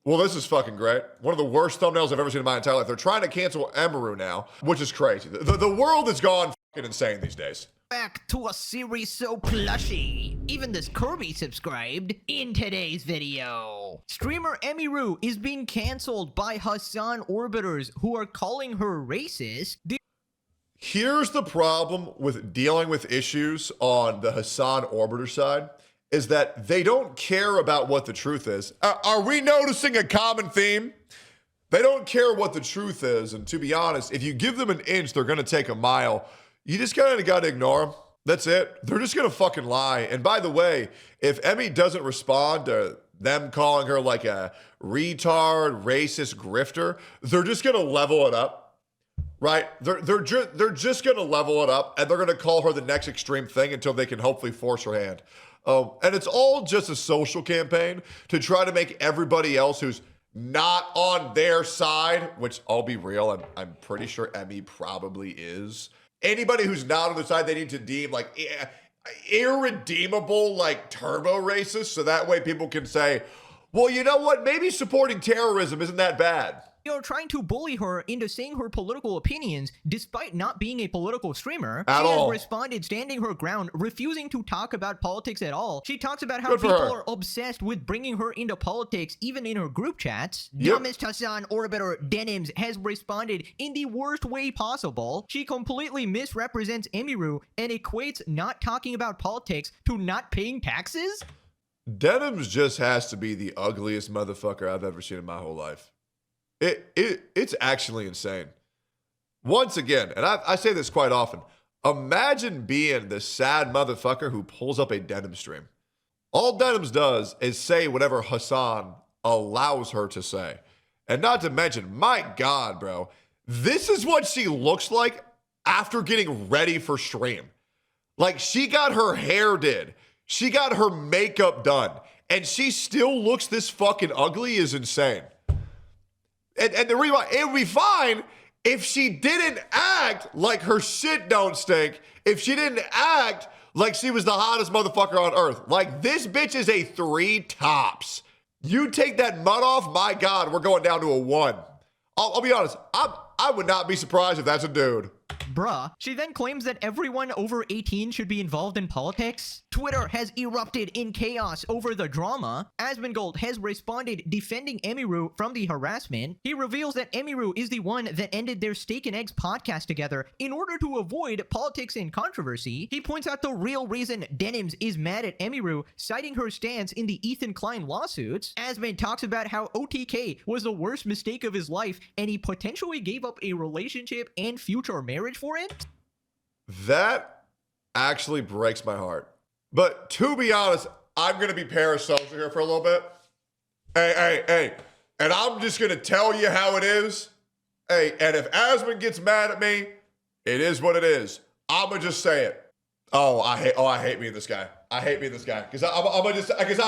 Well, this is fucking great. One of the worst thumbnails I've ever seen in my entire life. They're trying to cancel Emiru now, which is crazy. The world has gone fucking insane these days. Back to a series so plushy. Even this Kirby subscribed. In today's video, streamer Emiru is being cancelled by Hassan orbiters who are calling her racist. Here's the problem with dealing with issues on the Hassan orbiter side, is that they don't care about what the truth is. Are we noticing a common theme? They don't care what the truth is, and to be honest, if you give them an inch, they're gonna take a mile. You just kind of gotta ignore them. That's it. They're just gonna fucking lie. And by the way, if Emmy doesn't respond to them calling her like a retard, racist grifter, they're just gonna level it up, right? They're just gonna level it up, and they're gonna call her the next extreme thing until they can hopefully force her hand. And it's all just a social campaign to try to make everybody else who's not on their side, which I'll be real, I'm pretty sure Emmy probably is. Anybody who's not on their side, they need to deem like irredeemable, like turbo racist. So that way people can say, well, you know what? Maybe supporting terrorism isn't that bad. You're trying to bully her into saying her political opinions despite not being a political streamer. At she all. has responded standing her ground, refusing to talk about politics at all. She talks about how Good for people her. are obsessed with bringing her into politics, even in her group chats. Yep. Dumbest Hassan orbiter Denims has responded in the worst way possible. She completely misrepresents Emiru and equates not talking about politics to not paying taxes. Denims just has to be the ugliest motherfucker I've ever seen in my whole life. It's actually insane. Once again, and I say this quite often, imagine being the sad motherfucker who pulls up a Denim stream. All Denims does is say whatever Hassan allows her to say. And not to mention, my God, bro, this is what she looks like after getting ready for stream. Like, she got her hair did. She got her makeup done. And she still looks this fucking ugly is insane. And the reason why, it would be fine if she didn't act like her shit don't stink, if she didn't act like she was the hottest motherfucker on earth. Like, this bitch is a 3 tops. You take that mud off, my God, we're going down to a 1. I'll be honest, I would not be surprised if that's a dude. Bruh. She then claims that everyone over 18 should be involved in politics. Twitter has erupted in chaos over the drama. Asmongold has responded defending Emiru from the harassment. He reveals that Emiru is the one that ended their Steak and Eggs podcast together in order to avoid politics and controversy. He points out the real reason Denims is mad at Emiru, citing her stance in the Ethan Klein lawsuits. Asmon talks about how OTK was the worst mistake of his life and he potentially gave up a relationship and future marriage for it. That actually breaks my heart. But to be honest, I'm going to be parasocial here for a little bit. Hey. And I'm just going to tell you how it is. Hey, and if Asmon gets mad at me, it is what it is. I'm going to just say it. I hate being this guy. I hate being this guy. Because I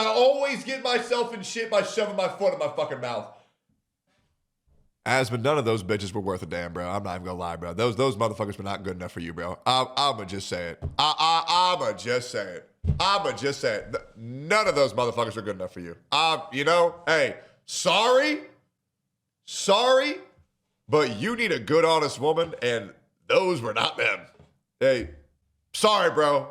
always get myself in shit by shoving my foot in my fucking mouth. Asmon, none of those bitches were worth a damn, bro. I'm not even gonna lie, bro. Those motherfuckers were not good enough for you, bro. I'ma just say it. I'ma just say it. None of those motherfuckers are good enough for you. You know, hey, sorry, but you need a good, honest woman, and those were not them. Hey, sorry, bro.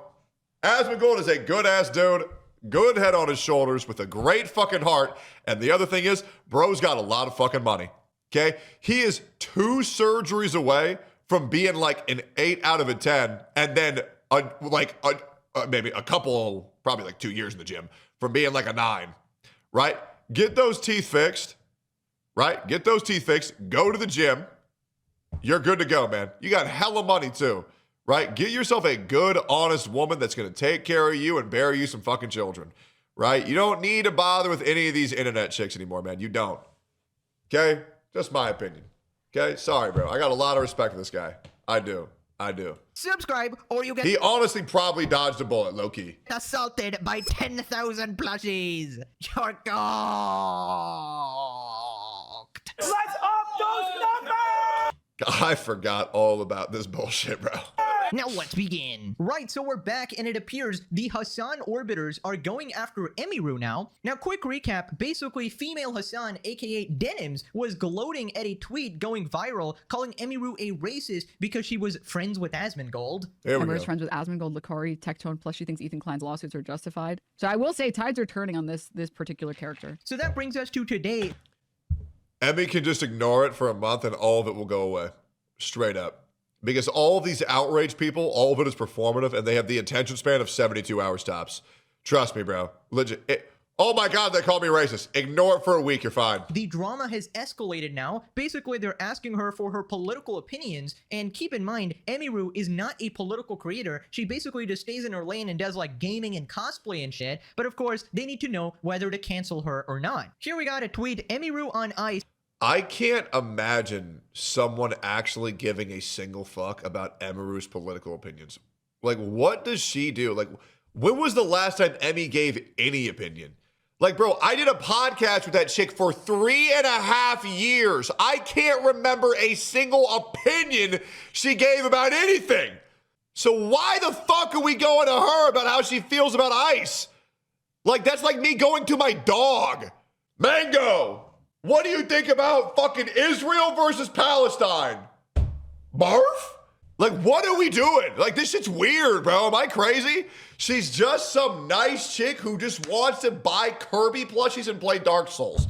Asmongold is a good-ass dude, good head on his shoulders, with a great fucking heart, and the other thing is, bro's got a lot of fucking money. Okay, he is 2 surgeries away from being like an 8 out of a 10, and then maybe a couple, probably like 2 years in the gym from being like a 9, right? Get those teeth fixed, right? Get those teeth fixed. Go to the gym. You're good to go, man. You got hella money too, right? Get yourself a good, honest woman that's gonna take care of you and bear you some fucking children, right? You don't need to bother with any of these internet chicks anymore, man. You don't. Okay. Just my opinion. Okay? Sorry, bro. I got a lot of respect for this guy. I do. Subscribe or you get He honestly probably dodged a bullet, low-key. assaulted by 10,000 plushies. You're cooked. Let's up those numbers! I forgot all about this bullshit, bro. Now let's begin. Right, so we're back, and it appears the Hassan orbiters are going after Emiru now. Now, quick recap. Basically, female Hassan, aka Denims, was gloating at a tweet going viral, calling Emiru a racist because she was friends with Asmongold. Emiru's friends with Asmongold, Lakari, Tectone, plus she thinks Ethan Klein's lawsuits are justified. So I will say tides are turning on this particular character. So that brings us to today. Emmy can just ignore it for a month and all of it will go away. Straight up. Because all of these outrage people, all of it is performative and they have the attention span of 72 hours tops. Trust me, bro. Legit. Oh my God, they called me racist. Ignore it for a week, you're fine. The drama has escalated now. Basically, they're asking her for her political opinions. And keep in mind, Emiru is not a political creator. She basically just stays in her lane and does like gaming and cosplay and shit. But of course, they need to know whether to cancel her or not. Here we got a tweet, Emiru on ice. I can't imagine someone actually giving a single fuck about Emiru's political opinions. Like, what does she do? Like, when was the last time Emmy gave any opinion? Like, bro, I did a podcast with that chick for 3.5 years. I can't remember a single opinion she gave about anything. So why the fuck are we going to her about how she feels about ICE? Like, that's like me going to my dog. Mango, what do you think about fucking Israel versus Palestine? Barf? Like, what are we doing? Like, this shit's weird, bro. Am I crazy? She's just some nice chick who just wants to buy Kirby plushies and play Dark Souls.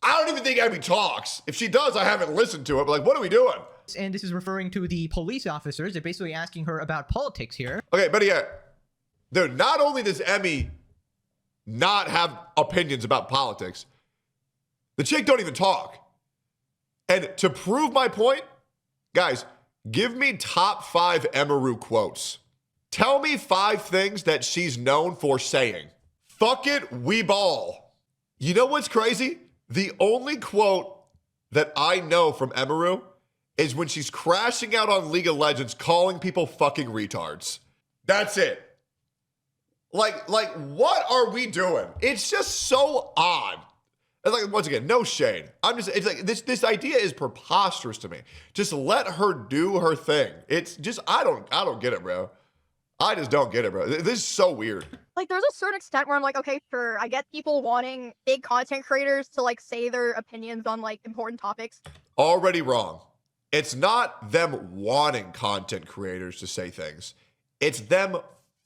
I don't even think Abby talks. If she does, I haven't listened to it. But like, what are we doing? And this is referring to the police officers. They're basically asking her about politics here. Okay, but yeah, dude, not only does Emmy not have opinions about politics, the chick don't even talk. And to prove my point, guys, give me top 5 Emaroo quotes. Tell me 5 things that she's known for saying. Fuck it, we ball. You know what's crazy? The only quote that I know from Emaroo is when she's crashing out on League of Legends calling people fucking retards. That's it. Like, what are we doing? It's just so odd. And like, once again, no shade. It's like, this idea is preposterous to me. Just let her do her thing. It's just, I don't get it, bro. I just don't get it, bro. This is so weird. Like, there's a certain extent where I'm like, okay, sure, I get people wanting big content creators to, like, say their opinions on, like, important topics. Already wrong. It's not them wanting content creators to say things. It's them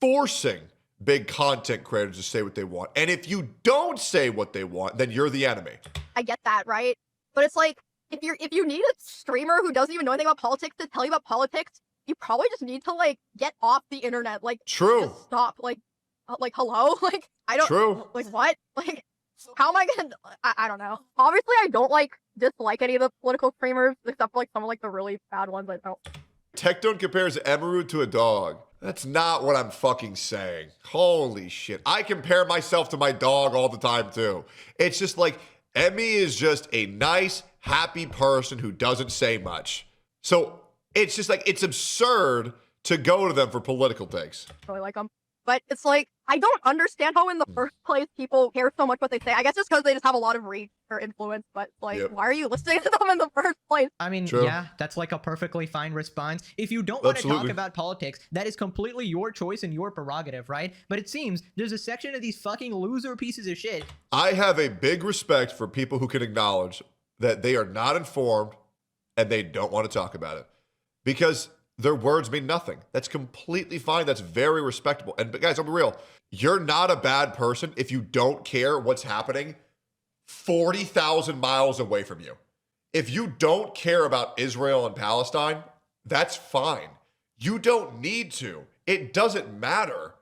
forcing big content creators to say what they want. And if you don't say what they want, then you're the enemy. I get that, right? But it's like, if you need a streamer who doesn't even know anything about politics to tell you about politics, you probably just need to, like, get off the internet. Like, True. Just stop. Like, hello? Like, I don't... True. Like, what? Like, how am I gonna... I don't know. Obviously, I don't, like, dislike any of the political streamers, except for, like, some of, like, the really bad ones I don't. Tectone compares Emaroo to a dog. That's not what I'm fucking saying. Holy shit. I compare myself to my dog all the time, too. It's just like, Emmy is just a nice, happy person who doesn't say much. So it's just like, it's absurd to go to them for political takes. Really like them. But it's like, I don't understand how in the first place people care so much what they say. I guess just because they just have a lot of reach or influence, but like, Why are you listening to them in the first place? I mean, True. Yeah, that's like a perfectly fine response. If you don't want to talk Absolutely. about politics, that is completely your choice and your prerogative, right? But it seems there's a section of these fucking loser pieces of shit. I have a big respect for people who can acknowledge that they are not informed and they don't want to talk about it. Because their words mean nothing. That's completely fine. That's very respectable. And guys, I'll be real. You're not a bad person if you don't care what's happening 40,000 miles away from you. If you don't care about Israel and Palestine, that's fine. You don't need to. It doesn't matter.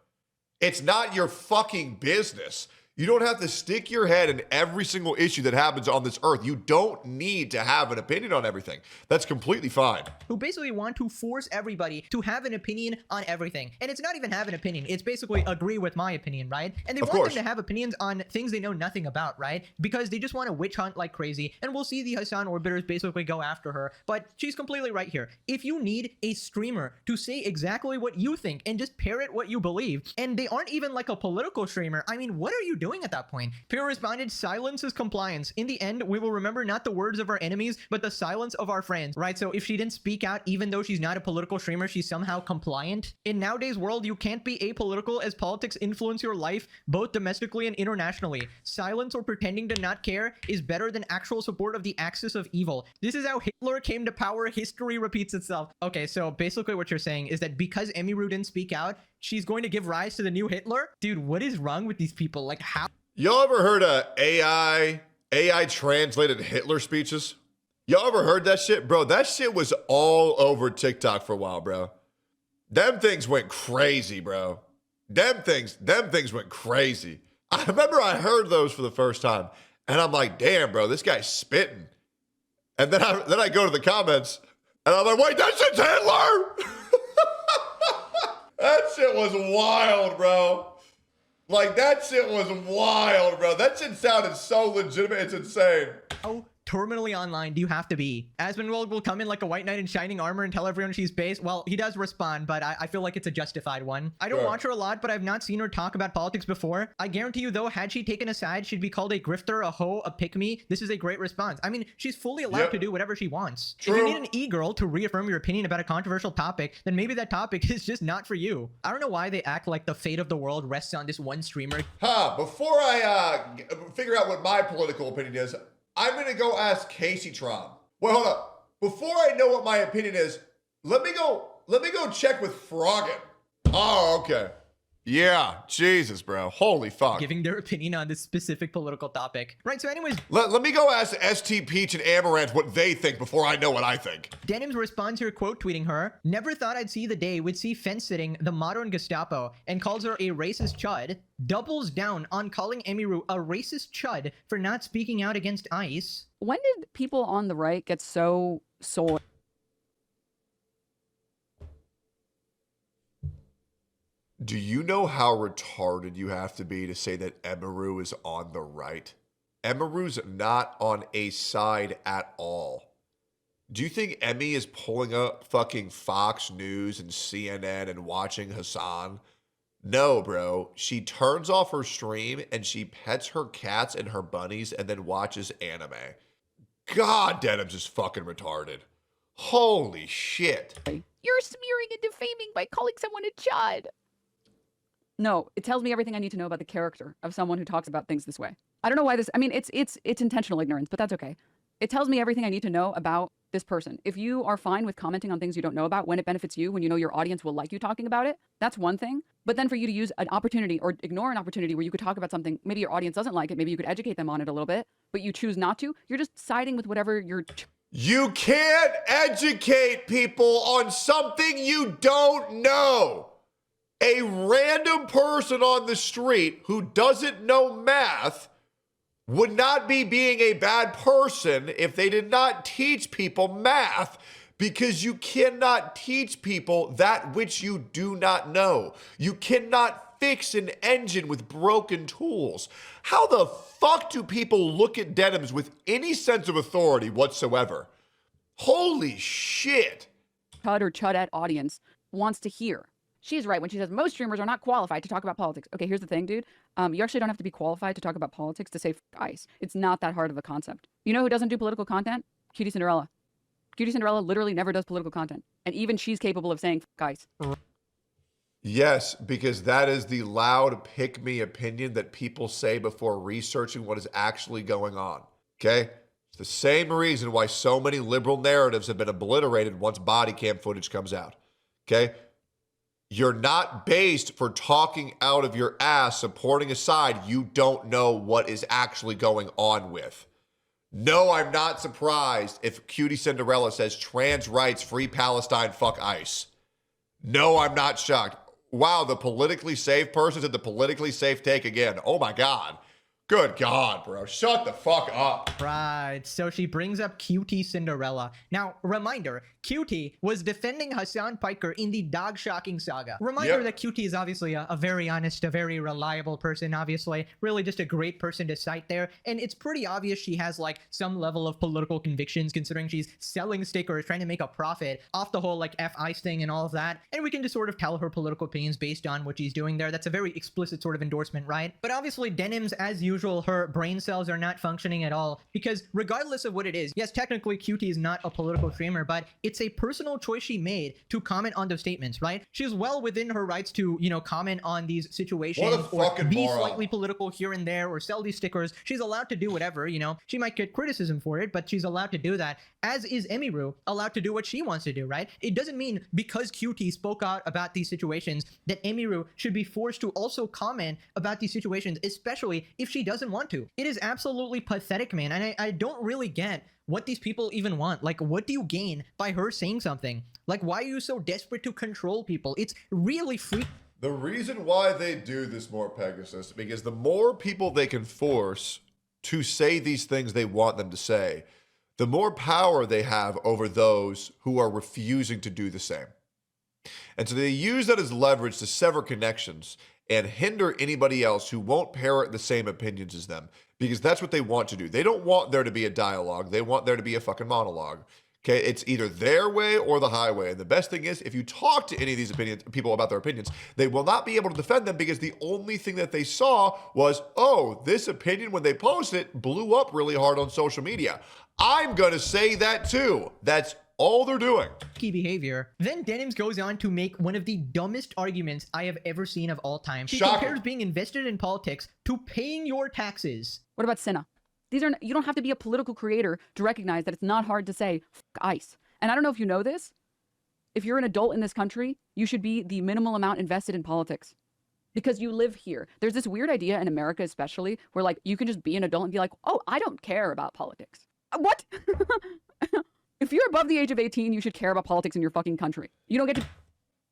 It's not your fucking business. You don't have to stick your head in every single issue that happens on this earth. You don't need to have an opinion on everything. That's completely fine. Who basically want to force everybody to have an opinion on everything. And it's not even have an opinion. It's basically agree with my opinion, right? And they Of want course. them to have opinions on things they know nothing about, right? Because they just want to witch hunt like crazy. And we'll see the Hassan orbiters basically go after her. But she's completely right here. If you need a streamer to say exactly what you think and just parrot what you believe, and they aren't even like a political streamer, I mean, what are you doing? doing at that point? Pure responded, silence is compliance. In the end, we will remember not the words of our enemies, but the silence of our friends, right? So if she didn't speak out, even though she's not a political streamer, she's somehow compliant. In nowadays world, you can't be apolitical as politics influence your life, both domestically and internationally. Silence or pretending to not care is better than actual support of the axis of evil. This is how Hitler came to power. History repeats itself. Okay, so basically what you're saying is that because Emiru didn't speak out, she's going to give rise to the new Hitler? Dude, what is wrong with these people? Like, how? Y'all ever heard of AI translated Hitler speeches? Y'all ever heard that shit? Bro, that shit was all over TikTok for a while, bro. Them things went crazy, bro. Them things went crazy. I remember I heard those for the first time, and I'm like, damn, bro, this guy's spitting. And then I go to the comments, and I'm like, wait, that shit's Hitler? That shit was wild, bro. Like, that shit was wild, bro. That shit sounded so legitimate, it's insane. How terminally online do you have to be? Asmongold will come in like a white knight in shining armor and tell everyone she's based. Well, he does respond, but I feel like it's a justified one. I don't watch her a lot, but I've not seen her talk about politics before. I guarantee you, though, had she taken a side, she'd be called a grifter, a hoe, a pick-me. This is a great response. I mean, she's fully allowed to do whatever she wants. True. If you need an e-girl to reaffirm your opinion about a controversial topic, then maybe that topic is just not for you. I don't know why they act like the fate of the world rests on this one streamer. Before I figure out what my political opinion is, I'm going to go ask Casey Trom. Wait, hold up. Before I know what my opinion is, let me go check with Froggen. Oh, okay. Yeah, Jesus, bro. Holy fuck. Giving their opinion on this specific political topic. Right, so anyways. Let me go ask ST Peach and Amaranth what they think before I know what I think. Denims responds here, quote tweeting her, never thought I'd see the day we'd see fence-sitting the modern Gestapo, and calls her a racist chud, doubles down on calling Emiru a racist chud for not speaking out against ICE. When did people on the right get so soy? Do you know how retarded you have to be to say that Emaroo is on the right? Emaroo's not on a side at all. Do you think Emmy is pulling up fucking Fox News and CNN and watching Hassan? No, bro. She turns off her stream and she pets her cats and her bunnies and then watches anime. God, Denims is fucking retarded. Holy shit. You're smearing and defaming by calling someone a chud. No, it tells me everything I need to know about the character of someone who talks about things this way. I don't know why this, I mean, it's intentional ignorance, but that's okay. It tells me everything I need to know about this person. If you are fine with commenting on things you don't know about when it benefits you, when you know your audience will like you talking about it, that's one thing. But then for you to use an opportunity or ignore an opportunity where you could talk about something, maybe your audience doesn't like it, maybe you could educate them on it a little bit, but you choose not to, you're just siding with whatever you're... You can't educate people on something you don't know. A random person on the street who doesn't know math would not be being a bad person if they did not teach people math, because you cannot teach people that which you do not know. You cannot fix an engine with broken tools. How the fuck do people look at Denims with any sense of authority whatsoever? Holy shit. Chud or chudette audience wants to hear. She's right when she says most streamers are not qualified to talk about politics. Okay, here's the thing, dude. You actually don't have to be qualified to talk about politics to say ICE. It's not that hard of a concept. You know who doesn't do political content? Cutie Cinderella. Cutie Cinderella literally never does political content. And even she's capable of saying ICE. Yes, because that is the loud pick-me opinion that people say before researching what is actually going on. Okay? It's the same reason why so many liberal narratives have been obliterated once body cam footage comes out. Okay? You're not based for talking out of your ass, supporting a side you don't know what is actually going on with. No, I'm not surprised if Cutie Cinderella says trans rights, free Palestine, fuck ICE. No, I'm not shocked. Wow, the politically safe person said the politically safe take again. Oh my God. Good God, bro. Shut the fuck up. Right, so she brings up Cutie Cinderella. Now, reminder, Cutie was defending Hassan Piker in the dog shocking saga. Reminder that Cutie is obviously a very honest, a very reliable person, obviously. Really just a great person to cite there. And it's pretty obvious she has like some level of political convictions considering she's selling stickers, trying to make a profit off the whole like F-ICE thing and all of that. And we can just sort of tell her political opinions based on what she's doing there. That's a very explicit sort of endorsement, right? But obviously Denims, as usual, her brain cells are not functioning at all because regardless of what it is, yes, technically Cutie is not a political streamer, but it's a personal choice she made to comment on those statements, right? She's well within her rights to, you know, comment on these situations or be slightly political here and there or sell these stickers. She's allowed to do whatever, you know. She might get criticism for it, but she's allowed to do that, as is Emiru allowed to do what she wants to do, right? It doesn't mean because Cutie spoke out about these situations that Emiru should be forced to also comment about these situations, especially if she doesn't want to. It is absolutely pathetic, man, and I don't really get what these people even want. Like, what do you gain by her saying something? Like, why are you so desperate to control people? It's really The reason why they do this more, Pegasus, because the more people they can force to say these things they want them to say, the more power they have over those who are refusing to do the same. And so they use that as leverage to sever connections and hinder anybody else who won't parrot the same opinions as them, because that's what they want to do. They don't want there to be a dialogue. They want there to be a fucking monologue. Okay, it's either their way or the highway. And the best thing is, if you talk to any of these people about their opinions, they will not be able to defend them because the only thing that they saw was, oh, this opinion, when they post it, blew up really hard on social media. I'm going to say that too. That's all they're doing. Key behavior. Then Denims goes on to make one of the dumbest arguments I have ever seen of all time. She compares being invested in politics to paying your taxes. What about Cinna? These are, you don't have to be a political creator to recognize that it's not hard to say F ICE. And I don't know if you know this. If you're an adult in this country, you should be the minimal amount invested in politics because you live here. There's this weird idea in America, especially, where like you can just be an adult and be like, oh, I don't care about politics. What? If you're above the age of 18, you should care about politics in your fucking country. You don't get to.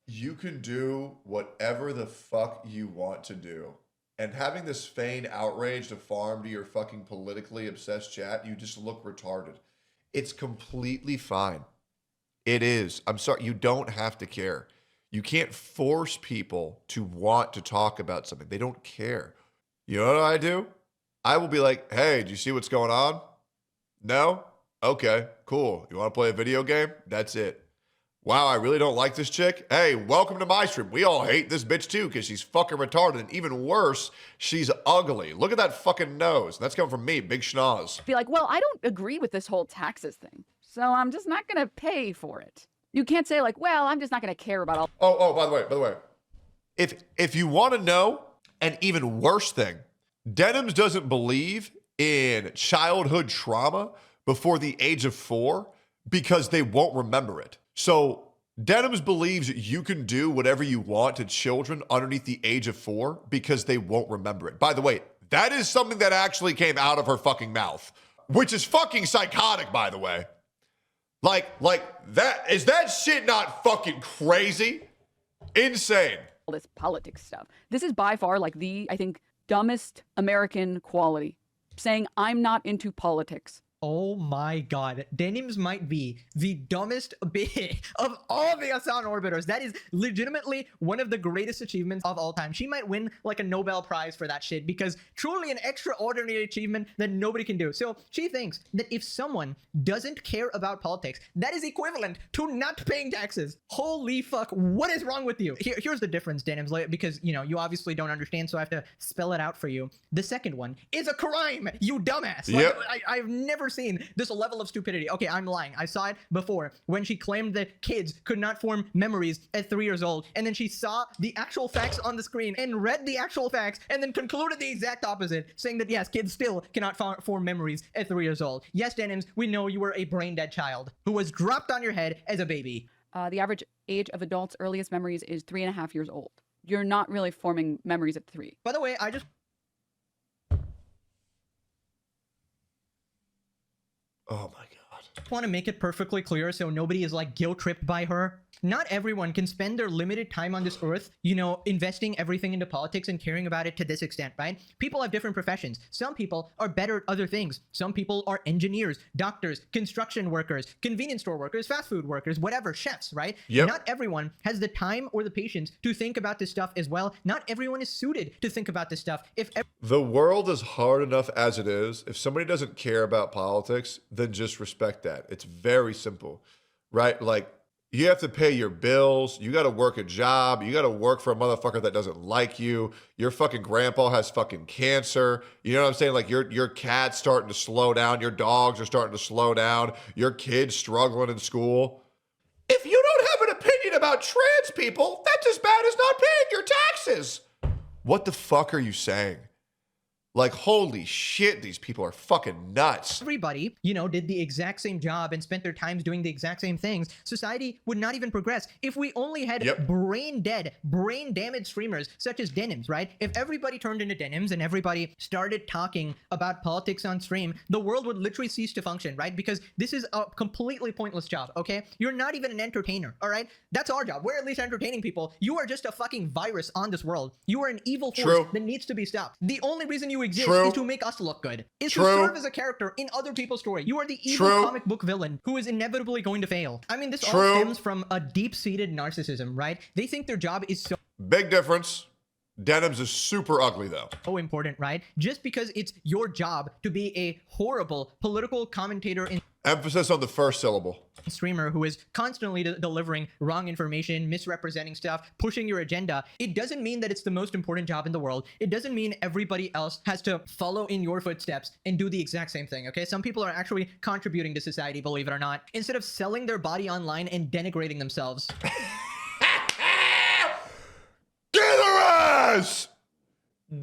You can do whatever the fuck you want to do. And having this feigned outrage to farm to your fucking politically obsessed chat, you just look retarded. It's completely fine. It is. I'm sorry. You don't have to care. You can't force people to want to talk about something. They don't care. You know what I do? I will be like, hey, do you see what's going on? No? Okay, cool. You want to play a video game? That's it. Wow, I really don't like this chick. Hey, welcome to my stream. We all hate this bitch too because she's fucking retarded. And even worse, she's ugly. Look at that fucking nose. That's coming from me, big schnoz. Be like, well, I don't agree with this whole taxes thing, so I'm just not going to pay for it. You can't say like, well, I'm just not going to care about all. Oh, by the way, if you want to know an even worse thing, Denims doesn't believe in childhood trauma before the age of 4 because they won't remember it. So Denims believes you can do whatever you want to children underneath the age of 4 because they won't remember it. By the way, that is something that actually came out of her fucking mouth, which is fucking psychotic, by the way. Like that, is that shit not fucking crazy? Insane. All this politics stuff. This is by far like the, I think, dumbest American quality. Saying I'm not into politics. Oh my god. Denims might be the dumbest bit of all the Hassan orbiters. That is legitimately one of the greatest achievements of all time. She might win like a Nobel Prize for that shit because truly an extraordinary achievement that nobody can do. So she thinks that if someone doesn't care about politics, that is equivalent to not paying taxes. Holy fuck. What is wrong with you? Here's the difference, Denims, because, you know, you obviously don't understand, so I have to spell it out for you. The second one is a crime, you dumbass. Yep. I've never seen this level of stupidity. Okay, I'm lying. I saw it before when she claimed that kids could not form memories at 3 years old, and then she saw the actual facts on the screen and read the actual facts and then concluded the exact opposite, saying that yes, kids still cannot form memories at 3 years old. Yes, Denims, we know you were a brain dead child who was dropped on your head as a baby. The average age of adults' earliest memories is 3.5 years old. You're not really forming memories at 3. By the way, I just... Oh my god. want to make it perfectly clear so nobody is like guilt tripped by her. Not everyone can spend their limited time on this earth, you know, investing everything into politics and caring about it to this extent, right? People have different professions. Some people are better at other things. Some people are engineers, doctors, construction workers, convenience store workers, fast food workers, whatever, chefs, right? Yep. Not everyone has the time or the patience to think about this stuff as well. Not everyone is suited to think about this stuff. The world is hard enough as it is. If somebody doesn't care about politics, then just respect that. It's very simple, right? Like, you have to pay your bills. You got to work a job. You got to work for a motherfucker that doesn't like you. Your fucking grandpa has fucking cancer. You know what I'm saying? Like your cat's starting to slow down. Your dogs are starting to slow down. Your kid's struggling in school. If you don't have an opinion about trans people, that's as bad as not paying your taxes. What the fuck are you saying? Like, holy shit, these people are fucking nuts. Everybody, you know, did the exact same job and spent their times doing the exact same things, society would not even progress. If we only had brain damaged streamers such as Denims, right? If everybody turned into Denims and everybody started talking about politics on stream, the world would literally cease to function, right? Because this is a completely pointless job, okay? You're not even an entertainer, all right? That's our job. We're at least entertaining people. You are just a fucking virus on this world. You are an evil force that needs to be stopped. The only reason you exist is to make us look good, is to serve as a character in other people's story. You are the evil comic book villain who is inevitably going to fail. I mean, this all stems from a deep-seated narcissism, right? They think their job is so big difference. Denims is super ugly though. So important, right? Just because it's your job to be a horrible political commentator in emphasis on the first syllable. Streamer who is constantly delivering wrong information, misrepresenting stuff, pushing your agenda, it doesn't mean that it's the most important job in the world. It doesn't mean everybody else has to follow in your footsteps and do the exact same thing, okay? Some people are actually contributing to society, believe it or not, instead of selling their body online and denigrating themselves. Get her ass!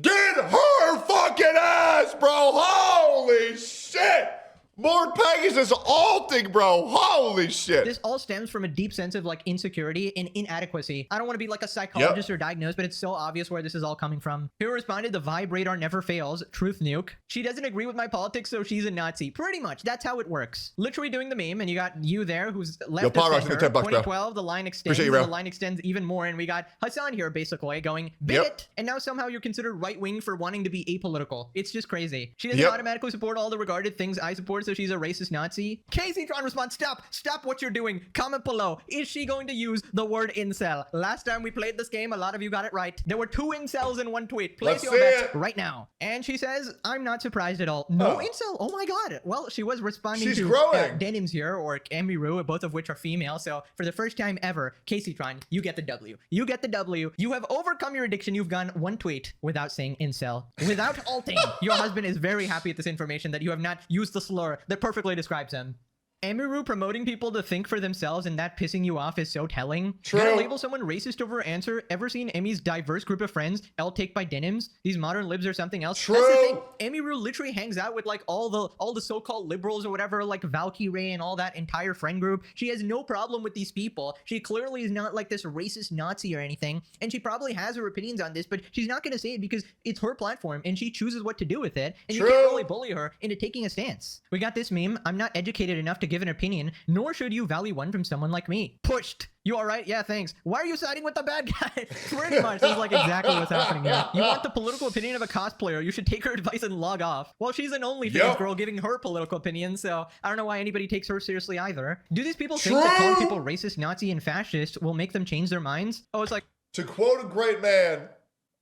Get her fucking ass, bro! Holy shit! More Pegasus alting, bro. Holy shit. This all stems from a deep sense of like insecurity and inadequacy. I don't want to be like a psychologist or diagnose, but it's so obvious where this is all coming from. Who responded, the vibe radar never fails. Truth nuke. She doesn't agree with my politics, so she's a Nazi. Pretty much. That's how it works. Literally doing the meme, and you got you there who's left of center. 2012, the line extends, and the line extends even more, and we got Hassan here basically going, bigot, and now somehow you're considered right-wing for wanting to be apolitical. It's just crazy. She doesn't automatically support all the regarded things I support, so she's a racist Nazi. Caseytron responds, stop what you're doing. Comment below. Is she going to use the word incel? Last time we played this game, a lot of you got it right. There were 2 incels in one tweet. Place your bets right now. And she says, I'm not surprised at all. No incel? Oh my god. Well, she was responding to Denims here, or Emiru, both of which are female. So for the first time ever, Caseytron, you get the W. You get the W. You have overcome your addiction. You've gone one tweet without saying incel. Without alting. Your husband is very happy at this information that you have not used the slur that perfectly describes him. Emiru promoting people to think for themselves and that pissing you off is so telling. Gonna label someone racist over her answer. Ever seen Emmy's diverse group of friends? L take by Denims? These modern libs or something else? That's the thing. Emiru literally hangs out with like all the so-called liberals or whatever, like Valkyrie and all that entire friend group. She has no problem with these people. She clearly is not like this racist Nazi or anything. And she probably has her opinions on this, but she's not gonna say it because it's her platform and she chooses what to do with it. And you can't really bully her into taking a stance. We got this meme. I'm not educated enough to give an opinion, nor should you value one from someone like me. Pushed. You all right? Yeah, thanks. Why are you siding with the bad guy? Pretty much. That's like exactly what's happening here. You want the political opinion of a cosplayer, you should take her advice and log off. Well, she's an OnlyFans girl giving her political opinion, so I don't know why anybody takes her seriously either. Do these people think that calling people racist, Nazi, and fascist will make them change their minds? Oh, it's like... To quote a great man,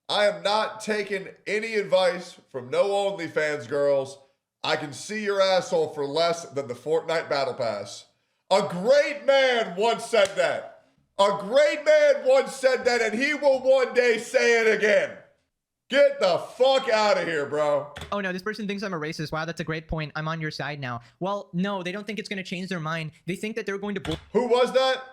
I am not taking any advice from no OnlyFans girls. I can see your asshole for less than the Fortnite Battle Pass. A great man once said that. A great man once said that, and he will one day say it again. Get the fuck out of here, bro. Oh no, this person thinks I'm a racist. Wow, that's a great point. I'm on your side now. Well, no, they don't think it's going to change their mind. They think that they're going to... Who was that?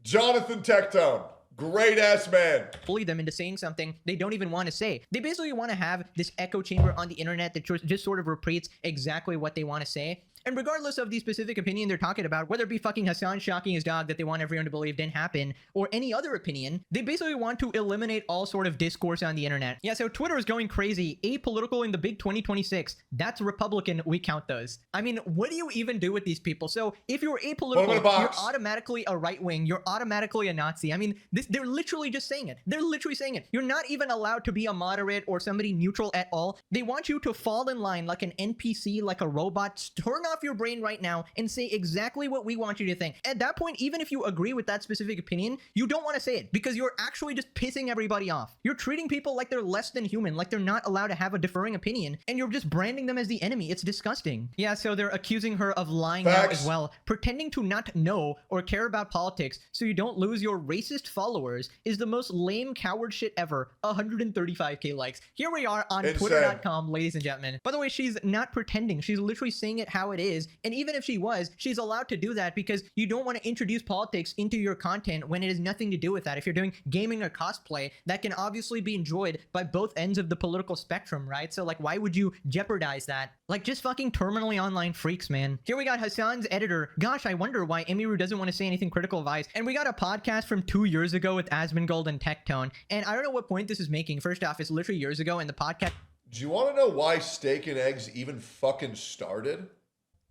Jonathan Tectone. Great ass man. Bully them into saying something they don't even want to say. They basically want to have this echo chamber on the internet that just sort of repeats exactly what they want to say. And regardless of the specific opinion they're talking about, whether it be fucking Hassan shocking his dog that they want everyone to believe didn't happen, or any other opinion, they basically want to eliminate all sort of discourse on the internet. Yeah, so Twitter is going crazy. Apolitical in the big 2026. That's Republican. We count those. I mean, what do you even do with these people? So if you're apolitical, you're automatically a right wing. You're automatically a Nazi. I mean, they're literally just saying it. They're literally saying it. You're not even allowed to be a moderate or somebody neutral at all. They want you to fall in line like an NPC, like a robot. Turn off your brain right now and say exactly what we want you to think. At that point, even if you agree with that specific opinion, you don't want to say it because you're actually just pissing everybody off. You're treating people like they're less than human, like they're not allowed to have a differing opinion, and you're just branding them as the enemy. It's disgusting. Yeah, so they're accusing her of lying now as well, pretending to not know or care about politics so you don't lose your racist followers is the most lame coward shit ever. 135k likes. Here we are on twitter.com, ladies and gentlemen. By the way, she's not pretending. She's literally saying it how it is. And even if she was, she's allowed to do that because you don't want to introduce politics into your content when it has nothing to do with that. If you're doing gaming or cosplay, that can obviously be enjoyed by both ends of the political spectrum, right? So like, why would you jeopardize that? Like, just fucking terminally online freaks, man. Here we got Hassan's editor. Gosh, I wonder why Emiru doesn't want to say anything critical of Ice. And we got a podcast from 2 years ago with Asmongold and Tectone. And I don't know what point this is making. First off, it's literally years ago, and the podcast... Do you want to know why Steak and Eggs even fucking started?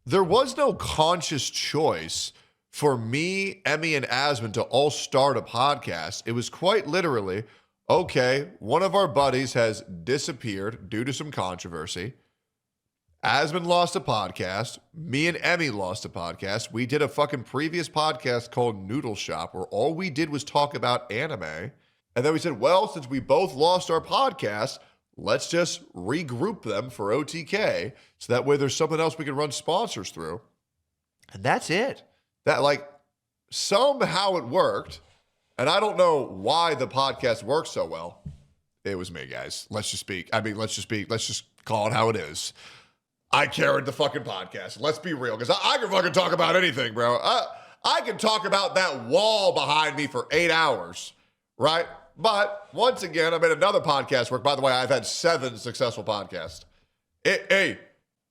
There was no conscious choice for me, Emmy, and Asmon to all start a podcast. It was quite literally, okay, one of our buddies has disappeared due to some controversy. Asmon lost a podcast. Me and Emmy lost a podcast. We did a fucking previous podcast called Noodle Shop where all we did was talk about anime. And then we said, well, since we both lost our podcast, let's just regroup them for OTK so that way there's something else we can run sponsors through. And that's it. That, like, somehow it worked. And I don't know why the podcast worked so well. It was me, guys. Let's just call it how it is. I carried the fucking podcast. Let's be real, because I can fucking talk about anything, bro. I can talk about that wall behind me for 8 hours, right? But once again, I made another podcast work. By the way, I've had 7 successful podcasts. It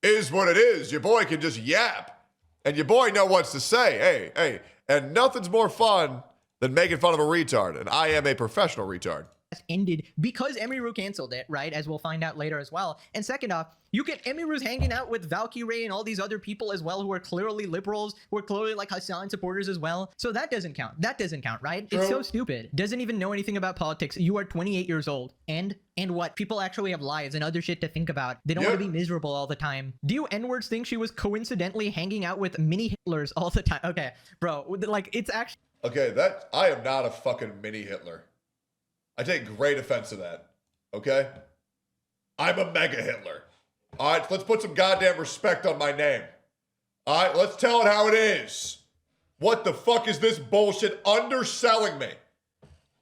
is what it is. Your boy can just yap, and your boy know what to say. Hey, and nothing's more fun than making fun of a retard, and I am a professional retard. Ended because Emiru canceled it, right? As we'll find out later as well. And second off, you get Emiru's hanging out with Valkyrie and all these other people as well who are clearly liberals, who are clearly like Hassan supporters as well. So that doesn't count. That doesn't count, right? True. It's so stupid. Doesn't even know anything about politics. You are 28 years old. And what? People actually have lives and other shit to think about. They don't want to be miserable all the time. Do you N-words think she was coincidentally hanging out with mini Hitlers all the time? Okay, bro, like it's actually... Okay, I am not a fucking mini Hitler. I take great offense to that, okay? I'm a mega Hitler. All right, let's put some goddamn respect on my name. All right, let's tell it how it is. What the fuck is this bullshit underselling me?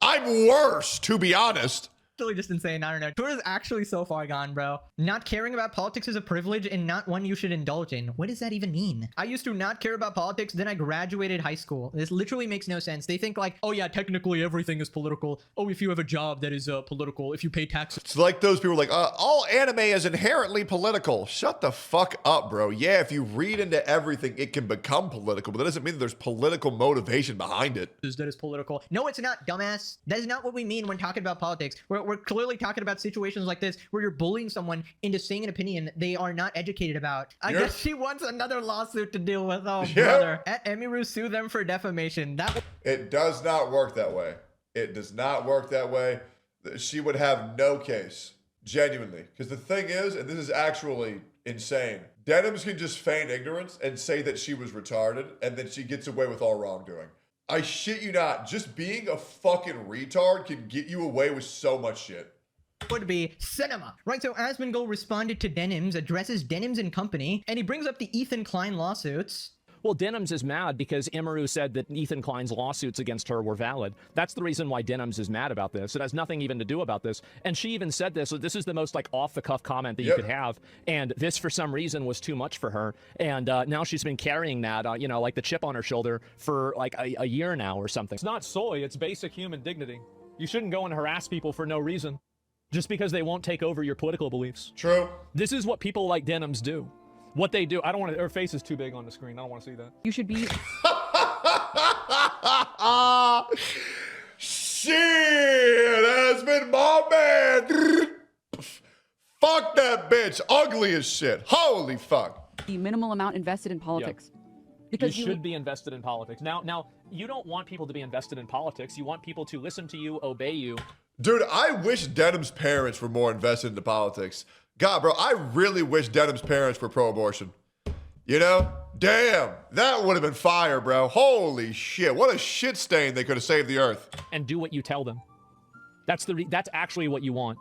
I'm worse, to be honest. Just insane. I don't know. Twitter's actually so far gone, bro. Not caring about politics is a privilege and not one you should indulge in. What does that even mean? I used to not care about politics, then I graduated high school. This literally makes no sense. They think like, oh yeah, technically everything is political. Oh, if you have a job that is political, if you pay taxes. It's like those people like, all anime is inherently political. Shut the fuck up, bro. Yeah, if you read into everything, it can become political, but that doesn't mean that there's political motivation behind it. That is political. No, it's not, dumbass. That is not what we mean when talking about politics. We're clearly talking about situations like this where you're bullying someone into saying an opinion they are not educated about. I guess she wants another lawsuit to deal with. Oh, brother. At Emiru, sue them for defamation. It does not work that way. It does not work that way. She would have no case. Genuinely. Because the thing is, and this is actually insane, Denims can just feign ignorance and say that she was retarded, and then she gets away with all wrongdoing. I shit you not. Just being a fucking retard can get you away with so much shit. Would be cinema. Right, so Asmongold responded to Denims, addresses Denims and company, and he brings up the Ethan Klein lawsuits. Well, Denims is mad because Emaroo said that Ethan Klein's lawsuits against her were valid. That's the reason why Denims is mad about this. It has nothing even to do about this. And she even said this. So this is the most like off-the-cuff comment that you could have. And this, for some reason, was too much for her. And now she's been carrying that, you know, like the chip on her shoulder for like a year now or something. It's not soy. It's basic human dignity. You shouldn't go and harass people for no reason just because they won't take over your political beliefs. True. This is what people like Denims do. What they do, I don't want to, her face is too big on the screen. I don't want to see that. You should be. Shit, has been my man. Fuck that bitch. Ugly as shit. Holy fuck. The minimal amount invested in politics. Because you should be invested in politics. Now, you don't want people to be invested in politics. You want people to listen to you, obey you. Dude, I wish Denim's parents were more invested into politics. God, bro, I really wish Denim's parents were pro-abortion. You know? Damn, that would have been fire, bro. Holy shit, what a shit stain they could have saved the earth. And do what you tell them. That's actually what you want.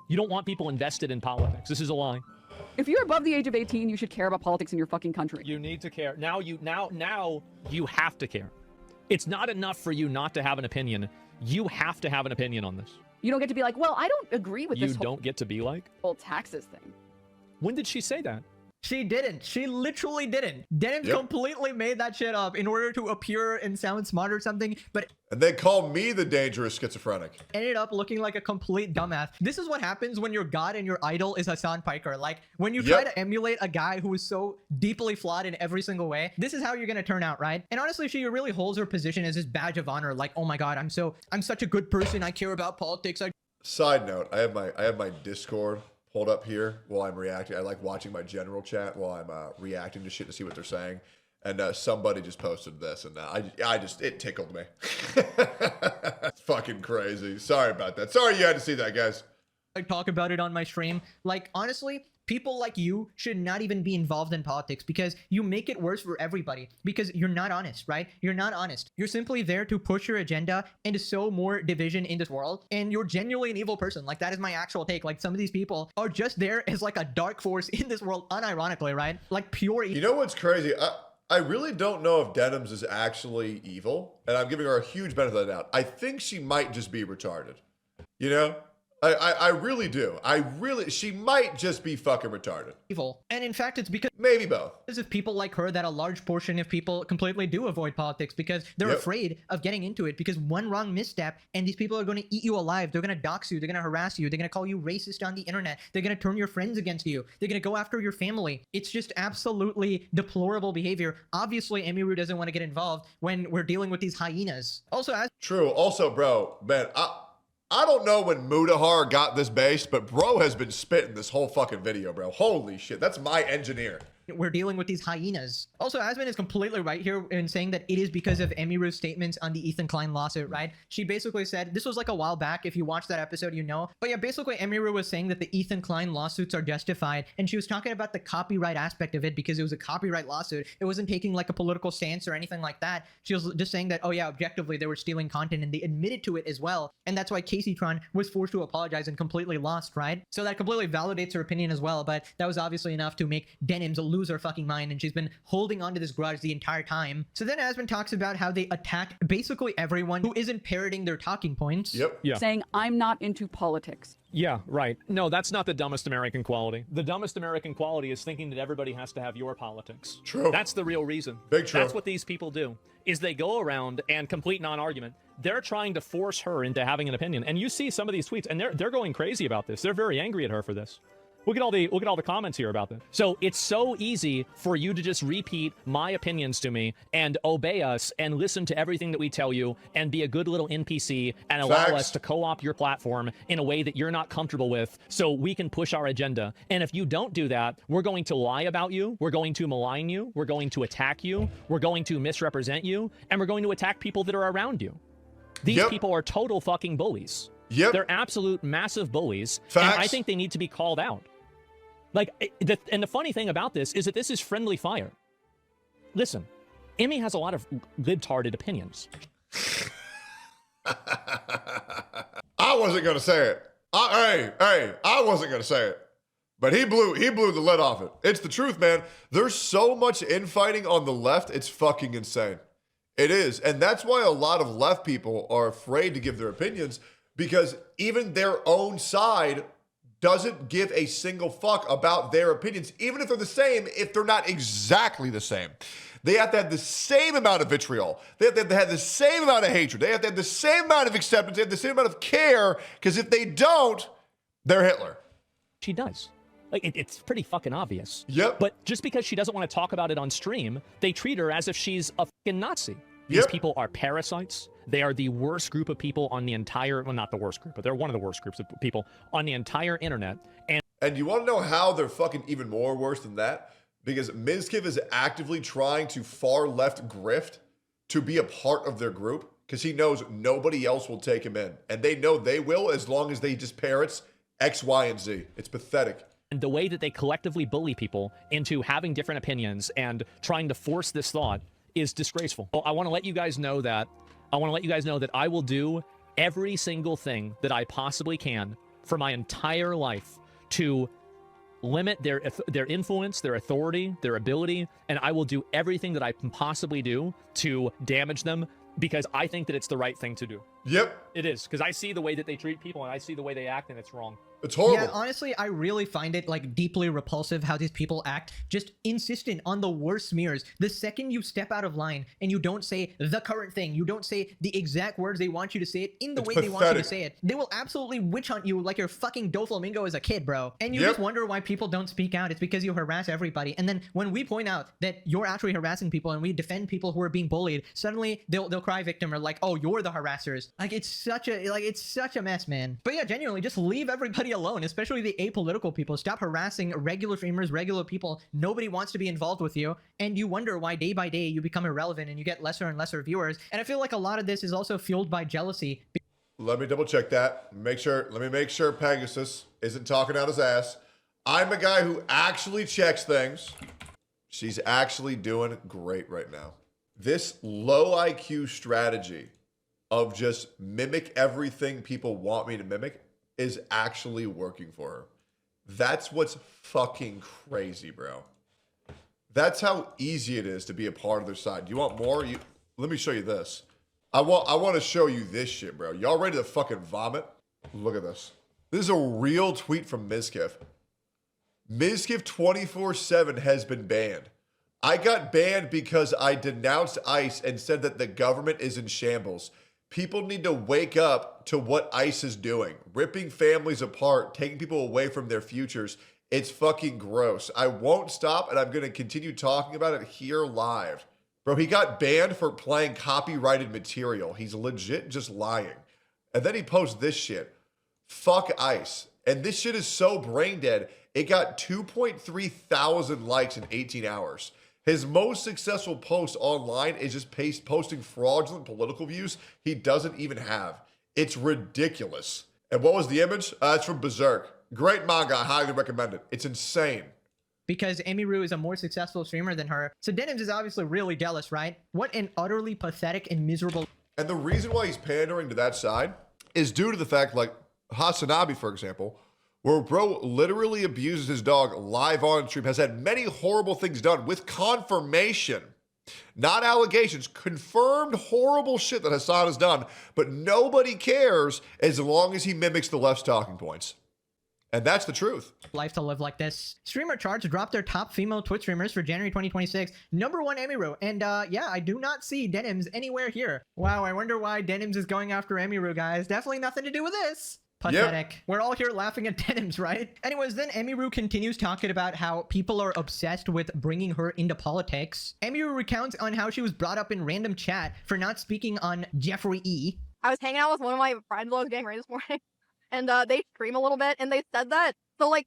You don't want people invested in politics. This is a lie. If you're above the age of 18, you should care about politics in your fucking country. You need to care. Now you have to care. It's not enough for you not to have an opinion. You have to have an opinion on this. You don't get to be like, well, I don't agree with this You don't get to be like? whole taxes thing. When did she say that? She didn't. She literally didn't. Denims completely made that shit up in order to appear and sound smart or something, but And they call me the dangerous schizophrenic. ended up looking like a complete dumbass. This is what happens when your god and your idol is Hassan Piker. Like, when you try to emulate a guy who is so deeply flawed in every single way, this is how you're gonna turn out, right? And honestly, she really holds her position as this badge of honor. Like, oh my god, I'm such a good person. I care about politics. Side note, I have my Discord pulled up here while I'm reacting. I like watching my general chat while I'm reacting to shit to see what they're saying. And somebody just posted this, and it tickled me. It's fucking crazy. Sorry about that. Sorry you had to see that, guys. I talk about it on my stream. Like, honestly, people like you should not even be involved in politics because you make it worse for everybody because you're not honest, right? You're not honest. You're simply there to push your agenda and to sow more division in this world. And you're genuinely an evil person. Like, that is my actual take. Like, some of these people are just there as like a dark force in this world, unironically, right? Like pure evil. You know what's crazy? I really don't know if Denims is actually evil, and I'm giving her a huge benefit of the doubt. I think she might just be retarded. You know? I really do. She might just be fucking retarded. Evil. And in fact, it's because Maybe both. of people like her that a large portion of people completely do avoid politics because they're afraid of getting into it, because one wrong misstep and these people are going to eat you alive. They're going to dox you. They're going to harass you. They're going to call you racist on the internet. They're going to turn your friends against you. They're going to go after your family. It's just absolutely deplorable behavior. Obviously, Emiru doesn't want to get involved when we're dealing with these hyenas. Also, as True. Also, bro, man, I don't know when Mudahar got this base, but bro has been spitting this whole fucking video, bro. Holy shit, that's my engineer. we're dealing with these hyenas. Also, Asmon is completely right here in saying that it is because of Emiru's statements on the Ethan Klein lawsuit, right? She basically said, this was like a while back, if you watched that episode, you know. But yeah, basically Emiru was saying that the Ethan Klein lawsuits are justified, and she was talking about the copyright aspect of it because it was a copyright lawsuit. It wasn't taking like a political stance or anything like that. She was just saying that, oh yeah, objectively, they were stealing content, and they admitted to it as well. And that's why Casey Tron was forced to apologize and completely lost, right? So that completely validates her opinion as well, but that was obviously enough to make Denims lose her fucking mind, and she's been holding on to this grudge the entire time. So then Asmon talks about how they attack basically everyone who isn't parroting their talking points. Yep. Yeah. Saying, I'm not into politics. Yeah, right. No, that's not the dumbest American quality. The dumbest American quality is thinking that everybody has to have your politics. True. That's the real reason. Big true. That's what these people do, is they go around and complete non-argument. They're trying to force her into having an opinion. And you see some of these tweets, and they're going crazy about this. They're very angry at her for this. Look at all the comments here about this. So it's so easy for you to just repeat my opinions to me and obey us and listen to everything that we tell you and be a good little NPC and allow Facts. us to co-opt your platform in a way that you're not comfortable with so we can push our agenda. And if you don't do that, we're going to lie about you, we're going to malign you, we're going to attack you, we're going to misrepresent you, and we're going to attack people that are around you. These people are total fucking bullies. Yep. They're absolute massive bullies. Facts. And I think they need to be called out. Like, and the funny thing about this is that this is friendly fire. Listen, Emmy has a lot of libtarded opinions. I wasn't gonna say it. I wasn't gonna say it. But he blew the lid off it. It's the truth, man. There's so much infighting on the left, it's fucking insane. It is. And that's why a lot of left people are afraid to give their opinions, because even their own side doesn't give a single fuck about their opinions, even if they're the same, if they're not exactly the same. They have to have the same amount of vitriol. They have to have the same amount of hatred. They have to have the same amount of acceptance. They have the same amount of care, because if they don't, they're Hitler. She does. Like, it's pretty fucking obvious. Yep. But just because she doesn't want to talk about it on stream, they treat her as if she's a fucking Nazi. These people are parasites. They are the worst group of people on the entire, well, not the worst group, but they're one of the worst groups of people on the entire internet. And you want to know how they're fucking even more worse than that? Because Mizkiff is actively trying to far left grift to be a part of their group because he knows nobody else will take him in. And they know they will as long as they just parrots X, Y, and Z. It's pathetic. And the way that they collectively bully people into having different opinions and trying to force this thought is disgraceful. Well, I want to let you guys know that I will do every single thing that I possibly can for my entire life to limit their influence, their authority, their ability, and I will do everything that I can possibly do to damage them because I think that it's the right thing to do. Yep. It is, because I see the way that they treat people and I see the way they act and it's wrong. It's horrible. Yeah, honestly, I really find it like deeply repulsive how these people act, just insistent on the worst smears. The second you step out of line and you don't say the current thing, you don't say the exact words they want you to say it in the way they want you to say it, they will absolutely witch hunt you like you're fucking Doflamingo as a kid, bro. And you just wonder why people don't speak out. It's because you harass everybody. And then when we point out that you're actually harassing people and we defend people who are being bullied, suddenly they'll cry victim or like, oh, you're the harassers. Like it's such a mess, man. But yeah, genuinely, just leave everybody alone, especially the apolitical people. Stop harassing regular streamers, regular people. Nobody wants to be involved with you, and you wonder why day by day you become irrelevant and you get lesser and lesser viewers. And I feel like a lot of this is also fueled by jealousy. Let me double check that. Let me make sure Pegasus isn't talking out his ass. I'm a guy who actually checks things. She's actually doing great right now. This low IQ strategy of just mimic everything people want me to mimic is actually working for her. That's what's fucking crazy, bro. That's how easy it is to be a part of their side. You want more? Let me show you this. I want to show you this shit, bro. Y'all ready to fucking vomit? Look at this. This is a real tweet from Mizkiff. Mizkiff 24/7 has been banned. I got banned because I denounced ICE and said that the government is in shambles. People need to wake up to what ICE is doing. Ripping families apart, taking people away from their futures. It's fucking gross. I won't stop and I'm going to continue talking about it here live. Bro, he got banned for playing copyrighted material. He's legit just lying. And then he posts this shit. Fuck ICE. And this shit is so brain dead. It got 2.3 thousand likes in 18 hours. His most successful post online is just posting fraudulent political views he doesn't even have. It's ridiculous. And what was the image? It's from Berserk. Great manga. I highly recommend it. It's insane. Because Emaroo is a more successful streamer than her. So Denims is obviously really jealous, right? What an utterly pathetic and miserable... And the reason why he's pandering to that side is due to the fact, like Hassan, for example, where bro literally abuses his dog live on stream, has had many horrible things done with confirmation, not allegations, confirmed horrible shit that Hassan has done, but nobody cares as long as he mimics the left's talking points. And that's the truth. Life to live like this. Streamer charts dropped their top female Twitch streamers for January 2026. Number 1, Emiru. And yeah, I do not see Denims anywhere here. Wow, I wonder why Denims is going after Emiru, guys. Definitely nothing to do with this. Pathetic. Yep. We're all here laughing at Denims, right? Anyways, then Emiru continues talking about how people are obsessed with bringing her into politics. Emiru recounts on how she was brought up in random chat for not speaking on Jeffrey E. I was hanging out with one of my friends while I was getting ready this morning, and they stream a little bit, and they said that, so like,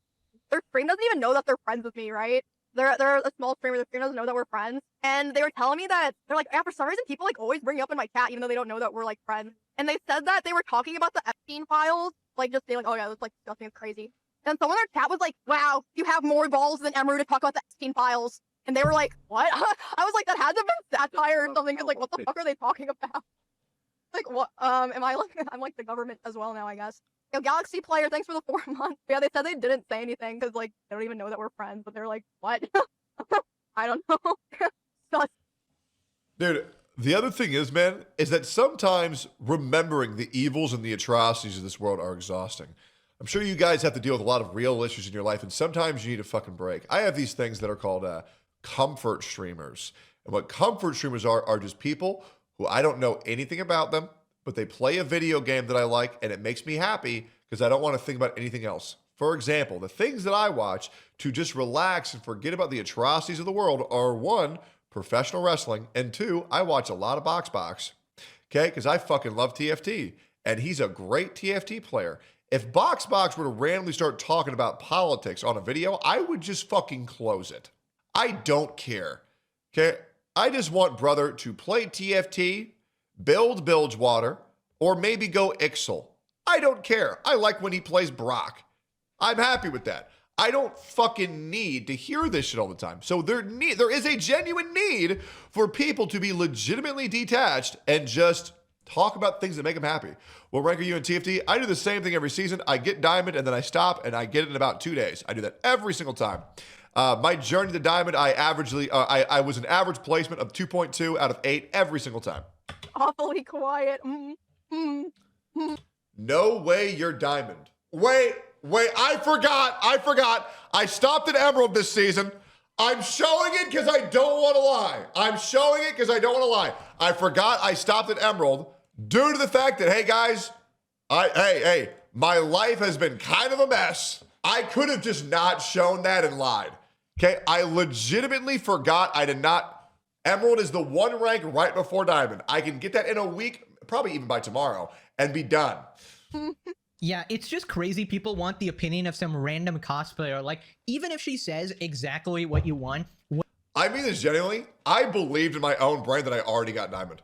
their stream doesn't even know that they're friends with me, right? They're a small streamer, the stream doesn't know that we're friends, and they were telling me that, they're like, yeah, for some reason, people like always bring you up in my chat, even though they don't know that we're like friends. And they said that they were talking about the Epstein files, like just saying like, oh yeah, that's like disgusting, it's crazy. And someone in their chat was like, wow, you have more balls than Emaroo to talk about the Epstein files. And they were like, what? I was like, that had to have been satire or something, because like, what the fuck are they talking about? Like, what, am I like, I'm like the government as well now, I guess. Yo, Galaxy Player, thanks for the 4 months. Yeah, they said they didn't say anything, because like, they don't even know that we're friends, but they're like, what? I don't know. Dude, the other thing is, man, is that sometimes remembering the evils and the atrocities of this world are exhausting. I'm sure you guys have to deal with a lot of real issues in your life, and sometimes you need a fucking break. I have these things that are called comfort streamers. And what comfort streamers are just people who I don't know anything about them, but they play a video game that I like, and it makes me happy because I don't want to think about anything else. For example, the things that I watch to just relax and forget about the atrocities of the world are 1, professional wrestling, and 2, I watch a lot of Box. Okay, because I fucking love TFT, and he's a great TFT player. If Box were to randomly start talking about politics on a video, I would just fucking close it. I don't care. Okay, I just want brother to play TFT, build Bilgewater, or maybe go Ixel. I don't care. I like when he plays Brock. I'm happy with that. I don't fucking need to hear this shit all the time. So there is a genuine need for people to be legitimately detached and just talk about things that make them happy. What rank are you in TFT? I do the same thing every season. I get Diamond and then I stop and I get it in about 2 days. I do that every single time. My journey to Diamond, I was an average placement of 2.2 out of 8 every single time. Awfully quiet. No way you're Diamond. Wait, I forgot. I stopped at Emerald this season. I'm showing it because I don't want to lie. I forgot I stopped at Emerald due to the fact that, hey guys, my life has been kind of a mess. I could have just not shown that and lied. Okay, I legitimately forgot I did not. Emerald is the 1 rank right before Diamond. I can get that in a week, probably even by tomorrow, and be done. Yeah, it's just crazy. People want the opinion of some random cosplayer. Like, even if she says exactly what you want. I mean this genuinely. I believed in my own brain that I already got Diamond.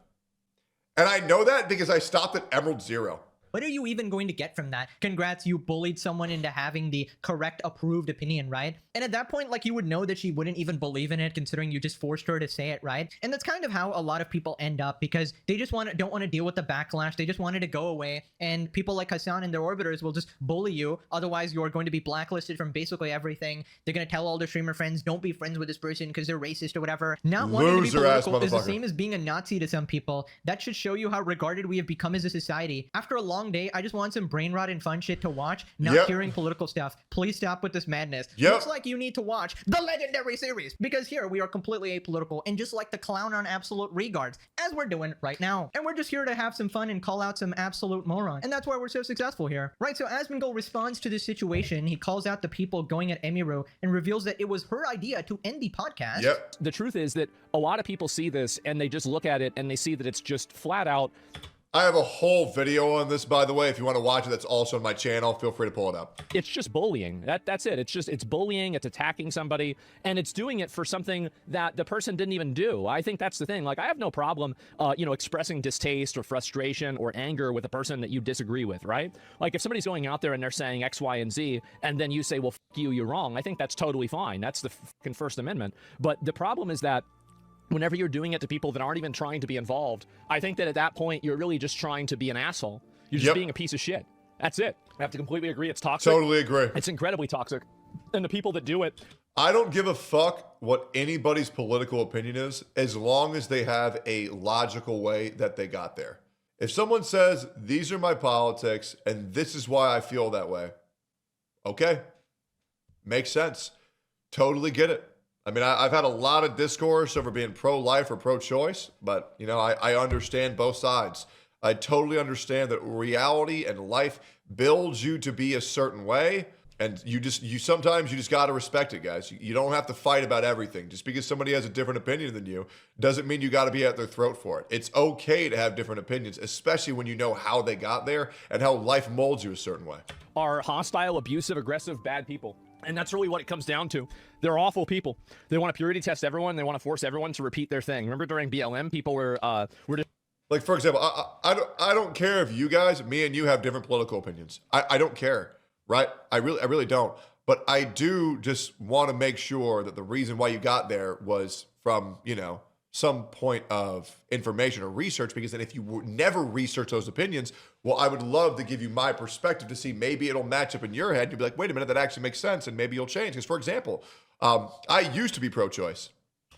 And I know that because I stopped at Emerald 0. What are you even going to get from that? Congrats, you bullied someone into having the correct approved opinion, right? And at that point, like, you would know that she wouldn't even believe in it, considering you just forced her to say it, right? And that's kind of how a lot of people end up, because they just don't want to deal with the backlash. They just wanted to go away, and people like Hassan and their orbiters will just bully you. Otherwise, you're going to be blacklisted from basically everything. They're going to tell all their streamer friends, don't be friends with this person because they're racist or whatever. Not wanting to be political is the same as being a Nazi to some people. That should show you how regarded we have become as a society. After a long day, I just want some brain rot and fun shit to watch, not hearing political stuff. Please stop with this madness. Looks like you need to watch the legendary series, because here we are completely apolitical and just like the clown on absolute regards, as we're doing right now. And we're just here to have some fun and call out some absolute morons. And that's why we're so successful here. Right, so Asmongold responds to this situation. He calls out the people going at Emiru and reveals that it was her idea to end the podcast. The truth is that a lot of people see this and they just look at it and they see that it's just flat out. I have a whole video on this, by the way. If you want to watch it, that's also on my channel. Feel free to pull it up. It's just bullying. That's it. It's bullying. It's attacking somebody, and it's doing it for something that the person didn't even do. I think that's the thing. Like, I have no problem, expressing distaste or frustration or anger with a person that you disagree with, right? Like, if somebody's going out there and they're saying X, Y, and Z, and then you say, well, f you, you're wrong. I think that's totally fine. That's the fucking First Amendment. But the problem is that whenever you're doing it to people that aren't even trying to be involved, I think that at that point, you're really just trying to be an asshole. You're just being a piece of shit. That's it. I have to completely agree. It's toxic. Totally agree. It's incredibly toxic. And the people that do it. I don't give a fuck what anybody's political opinion is, as long as they have a logical way that they got there. If someone says, these are my politics, and this is why I feel that way, okay. Makes sense. Totally get it. I mean, I've had a lot of discourse over being pro-life or pro-choice, but, I understand both sides. I totally understand that reality and life builds you to be a certain way, and sometimes you just got to respect it, guys. You don't have to fight about everything. Just because somebody has a different opinion than you doesn't mean you got to be at their throat for it. It's okay to have different opinions, especially when you know how they got there and how life molds you a certain way. Are hostile, abusive, aggressive, bad people. And that's really what it comes down to. They're awful people. They want to purity test everyone. They want to force everyone to repeat their thing. Remember during BLM, people were just... Like, for example, I don't care if you guys, me and you, have different political opinions. I don't care, right? I really don't. But I do just want to make sure that the reason why you got there was from, some point of information or research, because then if you never research those opinions, well, I would love to give you my perspective to see maybe it'll match up in your head. You'll be like, wait a minute, that actually makes sense, and maybe you'll change. Because, for example, I used to be pro-choice.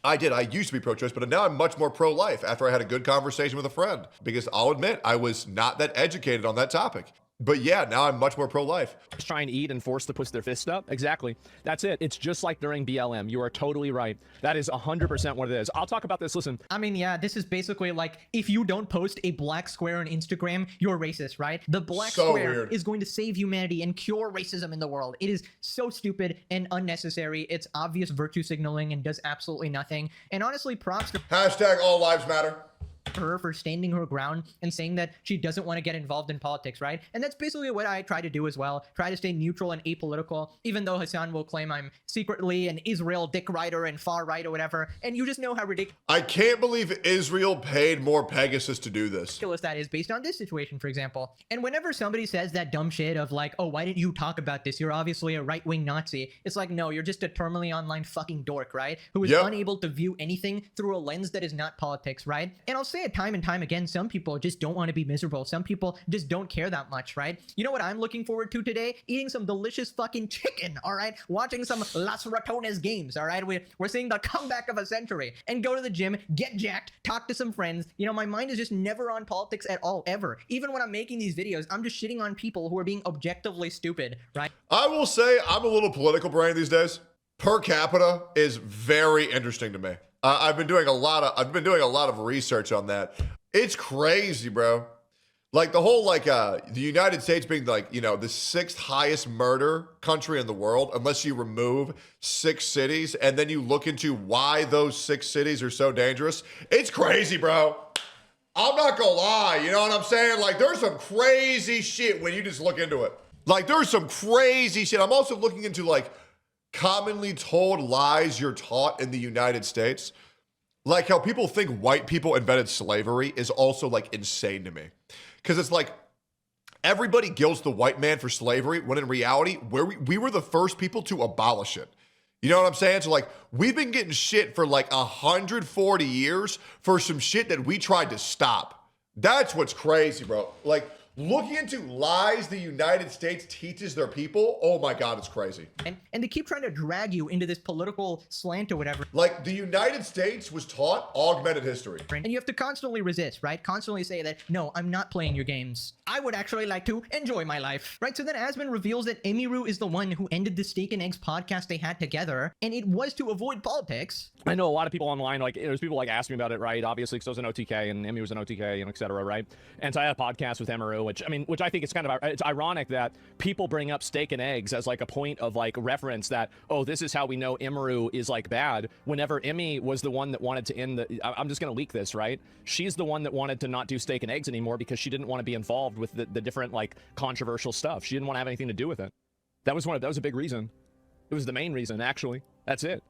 I used to be pro-choice, but now I'm much more pro-life after I had a good conversation with a friend, because I'll admit I was not that educated on that topic. But yeah, now I'm much more pro-life. trying to eat and forced to push their fist up. Exactly. That's it. It's just like during BLM. You are totally right. That is 100% what it is. I'll talk about this. Listen. I mean, yeah, this is basically like, if you don't post a black square on Instagram, you're racist, right? The black So square weird. is going to save humanity and cure racism in the world. It is so stupid and unnecessary. It's obvious virtue signaling and does absolutely nothing. And honestly, props to Hashtag all lives matter. her for standing her ground and saying that she doesn't want to get involved in politics, right? And that's basically what I try to do as well. Try to stay neutral and apolitical, even though Hassan will claim I'm secretly an Israel dick rider and far right or whatever. And you just know how ridiculous I can't believe Israel paid more Pegasus to do this. that is based on this situation, for example. And whenever somebody says that dumb shit of like, oh, why didn't you talk about this? You're obviously a right-wing Nazi. It's like, no, you're just a terminally online fucking dork, right? Who is Yep. unable to view anything through a lens that is not politics, right? And I'll say it time and time again, some people just don't want to be miserable. Some people just don't care that much, right? You know what I'm looking forward to today? Eating some delicious fucking chicken, all right? Watching some Las Ratones games, all right? We're seeing the comeback of a century. And go to the gym, get jacked, talk to some friends. You know, my mind is just never on politics at all, ever. Even when I'm making these videos, I'm just shitting on people who are being objectively stupid, right? I will say I'm a little political brain these days. Per capita is very interesting to me. I've been doing a lot of research on that. It's crazy, bro. Like the whole the United States being like, you know, the 6th highest murder country in the world, unless you remove 6 cities and then you look into why those 6 cities are so dangerous. It's crazy, bro. I'm not gonna lie, you know what I'm saying? Like there's some crazy shit when you just look into it. Like there's some crazy shit. I'm also looking into like commonly told lies you're taught in the United States. Like how people think white people invented slavery is also like insane to me. Because it's like everybody guilts the white man for slavery when in reality, we were the first people to abolish it. You know what I'm saying? So like we've been getting shit for like 140 years for some shit that we tried to stop. That's what's crazy, bro. Like looking into lies the United States teaches their people, oh my God, it's crazy. And they keep trying to drag you into this political slant or whatever. Like the United States was taught augmented history. And you have to constantly resist, right? Constantly say that, no, I'm not playing your games. I would actually like to enjoy my life, right? So then Asmon reveals that Emiru is the one who ended the Steak and Eggs podcast they had together, and it was to avoid politics. I know a lot of people online, like there's people like ask me about it, right? Obviously, because I was an OTK and Emmy was an OTK and et cetera, right? And so I had a podcast with Emaroo, which I think it's kind of, it's ironic that people bring up Steak and Eggs as like a point of like reference that, oh, this is how we know Emaroo is like bad. Whenever Emmy was the one that wanted to end the, I'm just going to leak this, right? She's the one that wanted to not do Steak and Eggs anymore because she didn't want to be involved with the different like controversial stuff. She didn't want to have anything to do with it. That was a big reason. It was the main reason, actually. That's it.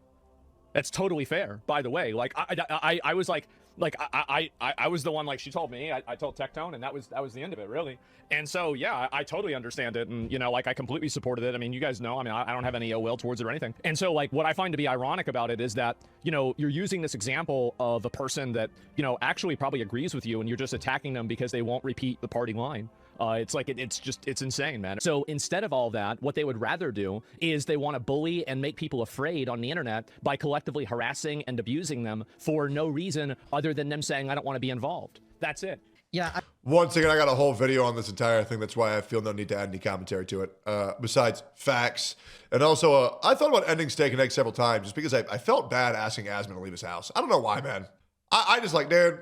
That's totally fair, by the way. Like I was like I was the one, like she told me, I told Tectone, and that was the end of it, really. And so yeah, I totally understand it, and you know, like I completely supported it. I mean, you guys know, I don't have any ill will towards it or anything. And so like what I find to be ironic about it is that, you know, you're using this example of a person that, you know, actually probably agrees with you, and you're just attacking them because they won't repeat the party line. It's like, it's insane, man. So instead of all that, what they would rather do is they want to bully and make people afraid on the internet by collectively harassing and abusing them for no reason other than them saying, I don't want to be involved. That's it. Yeah. Once again, I got a whole video on this entire thing. That's why I feel no need to add any commentary to it, besides facts. And also, I thought about ending Steak and Eggs several times just because I felt bad asking Asmon to leave his house. I don't know why, man. I just like, dude,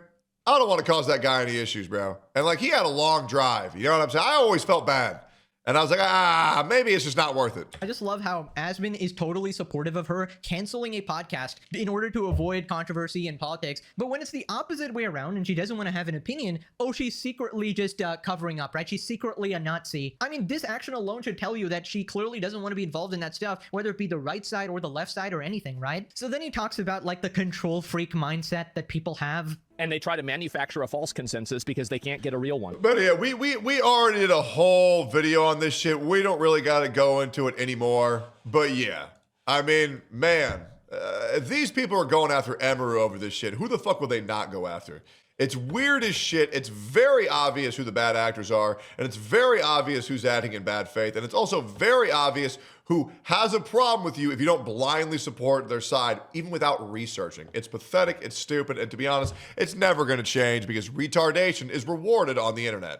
I don't want to cause that guy any issues, bro. And like, he had a long drive. You know what I'm saying? I always felt bad. And I was like, maybe it's just not worth it. I just love how Asmon is totally supportive of her canceling a podcast in order to avoid controversy in politics. But when it's the opposite way around and she doesn't want to have an opinion, oh, she's secretly just covering up, right? She's secretly a Nazi. I mean, this action alone should tell you that she clearly doesn't want to be involved in that stuff, whether it be the right side or the left side or anything, right? So then he talks about like the control freak mindset that people have. And they try to manufacture a false consensus because they can't get a real one. But yeah, we already did a whole video on this shit. We don't really got to go into it anymore. But yeah, I mean, man, if these people are going after Emaroo over this shit, who the fuck will they not go after? It's weird as shit. It's very obvious who the bad actors are, and it's very obvious who's acting in bad faith, and it's also very obvious who has a problem with you if you don't blindly support their side, even without researching. It's pathetic, it's stupid, and to be honest, it's never going to change because retardation is rewarded on the internet.